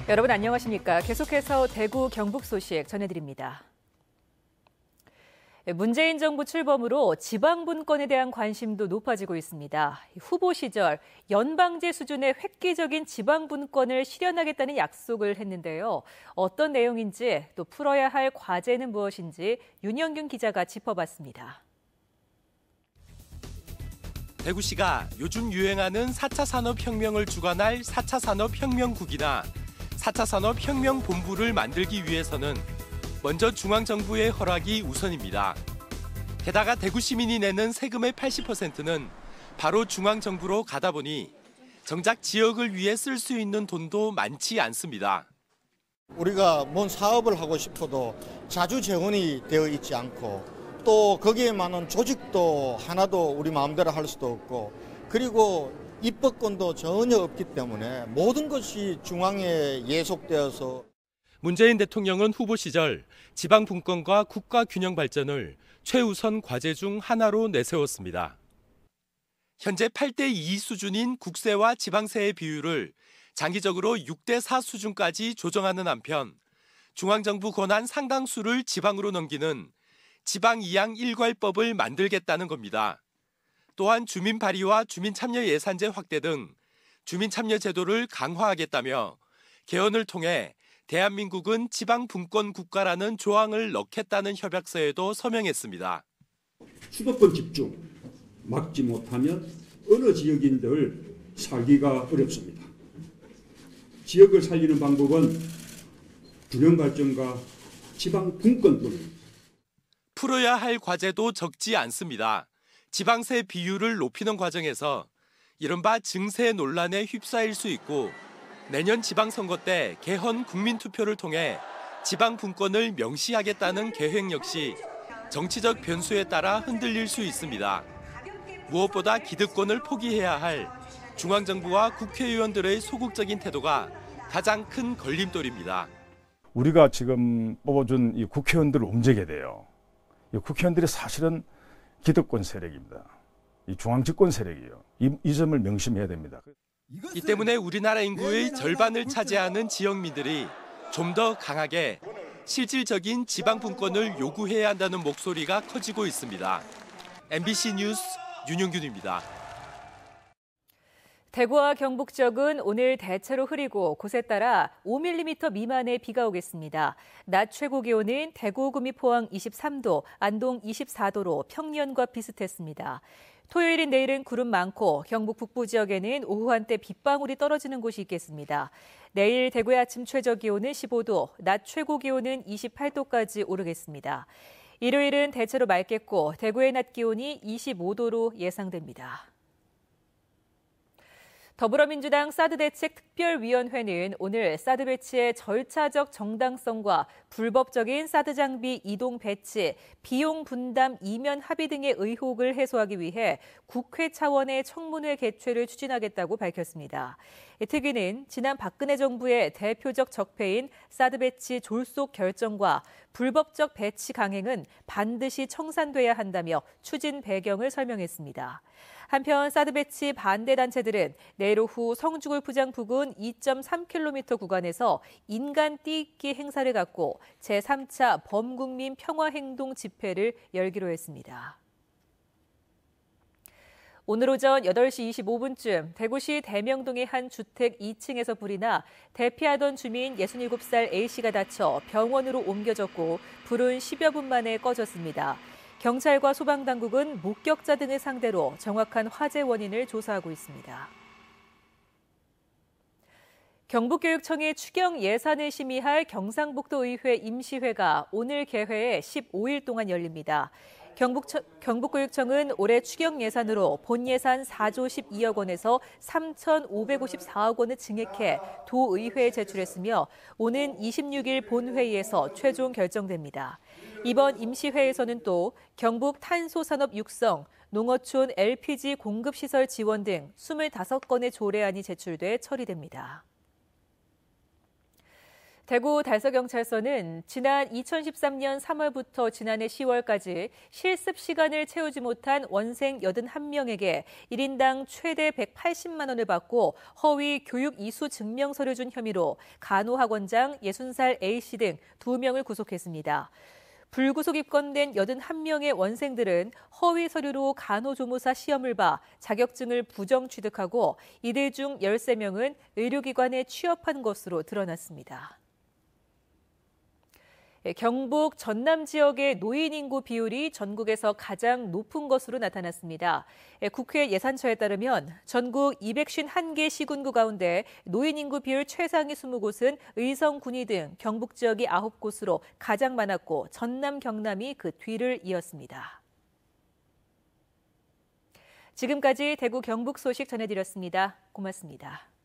여러분 안녕하십니까? 계속해서 대구 경북 소식 전해드립니다. 문재인 정부 출범으로 지방분권에 대한 관심도 높아지고 있습니다. 후보 시절 연방제 수준의 획기적인 지방분권을 실현하겠다는 약속을 했는데요. 어떤 내용인지 또 풀어야 할 과제는 무엇인지 윤영균 기자가 짚어봤습니다. 대구시가 요즘 유행하는 4차 산업혁명을 주관할 4차 산업혁명국이나 4차 산업혁명본부를 만들기 위해서는 먼저 중앙정부의 허락이 우선입니다. 게다가 대구 시민이 내는 세금의 80%는 바로 중앙정부로 가다 보니 정작 지역을 위해 쓸 수 있는 돈도 많지 않습니다. 우리가 뭔 사업을 하고 싶어도 자주 재원이 되어 있지 않고 또 거기에 많은 조직도 하나도 우리 마음대로 할 수도 없고 그리고 입법권도 전혀 없기 때문에 모든 것이 중앙에 예속되어서 문재인 대통령은 후보 시절 지방 분권과 국가 균형 발전을 최우선 과제 중 하나로 내세웠습니다. 현재 8대2 수준인 국세와 지방세의 비율을 장기적으로 6대4 수준까지 조정하는 한편 중앙정부 권한 상당수를 지방으로 넘기는 지방이양 일괄법을 만들겠다는 겁니다. 또한 주민 발의와 주민 참여 예산제 확대 등 주민 참여 제도를 강화하겠다며 개헌을 통해 대한민국은 지방 분권 국가라는 조항을 넣겠다는 협약서에도 서명했습니다. 수도권 집중 막지 못하면 어느 지역인들 살기가 어렵습니다. 지역을 살리는 방법은 균형 발전과 지방 분권뿐입니다. 풀어야 할 과제도 적지 않습니다. 지방세 비율을 높이는 과정에서 이른바 증세 논란에 휩싸일 수 있고 내년 지방선거 때 개헌 국민투표를 통해 지방분권을 명시하겠다는 계획 역시 정치적 변수에 따라 흔들릴 수 있습니다. 무엇보다 기득권을 포기해야 할 중앙정부와 국회의원들의 소극적인 태도가 가장 큰 걸림돌입니다. 우리가 지금 뽑아준 이 국회의원들을 움직여야 돼요. 이 국회의원들이 사실은 기득권 세력입니다. 이 중앙집권 세력이에요. 이 점을 명심해야 됩니다. 이 때문에 우리나라 인구의 절반을 차지하는 지역민들이 좀 더 강하게 실질적인 지방분권을 요구해야 한다는 목소리가 커지고 있습니다. MBC 뉴스 윤영균입니다. 대구와 경북 지역은 오늘 대체로 흐리고 곳에 따라 5mm 미만의 비가 오겠습니다. 낮 최고 기온은 대구, 구미, 포항 23도, 안동 24도로 평년과 비슷했습니다. 토요일인 내일은 구름 많고 경북 북부 지역에는 오후 한때 빗방울이 떨어지는 곳이 있겠습니다. 내일 대구의 아침 최저 기온은 15도, 낮 최고 기온은 28도까지 오르겠습니다. 일요일은 대체로 맑겠고 대구의 낮 기온이 25도로 예상됩니다. 더불어민주당 사드 대책 특별위원회는 오늘 사드 배치의 절차적 정당성과 불법적인 사드 장비 이동 배치, 비용 분담 이면 합의 등의 의혹을 해소하기 위해 국회 차원의 청문회 개최를 추진하겠다고 밝혔습니다. 특위는 지난 박근혜 정부의 대표적 적폐인 사드 배치 졸속 결정과 불법적 배치 강행은 반드시 청산돼야 한다며 추진 배경을 설명했습니다. 한편 사드 배치 반대 단체들은 내일 오후 성주골프장 부근 2.3km 구간에서 인간 띠입기 행사를 갖고 제3차 범국민 평화행동 집회를 열기로 했습니다. 오늘 오전 8시 25분쯤 대구시 대명동의 한 주택 2층에서 불이 나 대피하던 주민 67살 A씨가 다쳐 병원으로 옮겨졌고 불은 10여 분 만에 꺼졌습니다. 경찰과 소방당국은 목격자 등을 상대로 정확한 화재 원인을 조사하고 있습니다. 경북교육청이 추경 예산을 심의할 경상북도의회 임시회가 오늘 개회해 15일 동안 열립니다. 경북교육청은 올해 추경 예산으로 본 예산 4조 12억 원에서 3,554억 원을 증액해 도의회에 제출했으며 오는 26일 본회의에서 최종 결정됩니다. 이번 임시회에서는 또 경북 탄소산업 육성, 농어촌 LPG 공급시설 지원 등 25건의 조례안이 제출돼 처리됩니다. 대구 달서경찰서는 지난 2013년 3월부터 지난해 10월까지 실습 시간을 채우지 못한 원생 81명에게 1인당 최대 180만 원을 받고 허위 교육 이수 증명서를 준 혐의로 간호학원장 60살 A씨 등 2명을 구속했습니다. 불구속 입건된 81명의 원생들은 허위 서류로 간호조무사 시험을 봐 자격증을 부정 취득하고 이들 중 13명은 의료기관에 취업한 것으로 드러났습니다. 경북 전남 지역의 노인 인구 비율이 전국에서 가장 높은 것으로 나타났습니다. 국회 예산처에 따르면 전국 251개 시군구 가운데 노인 인구 비율 최상위 20곳은 의성, 군위 등 경북 지역이 9곳으로 가장 많았고 전남, 경남이 그 뒤를 이었습니다. 지금까지 대구 경북 소식 전해드렸습니다. 고맙습니다.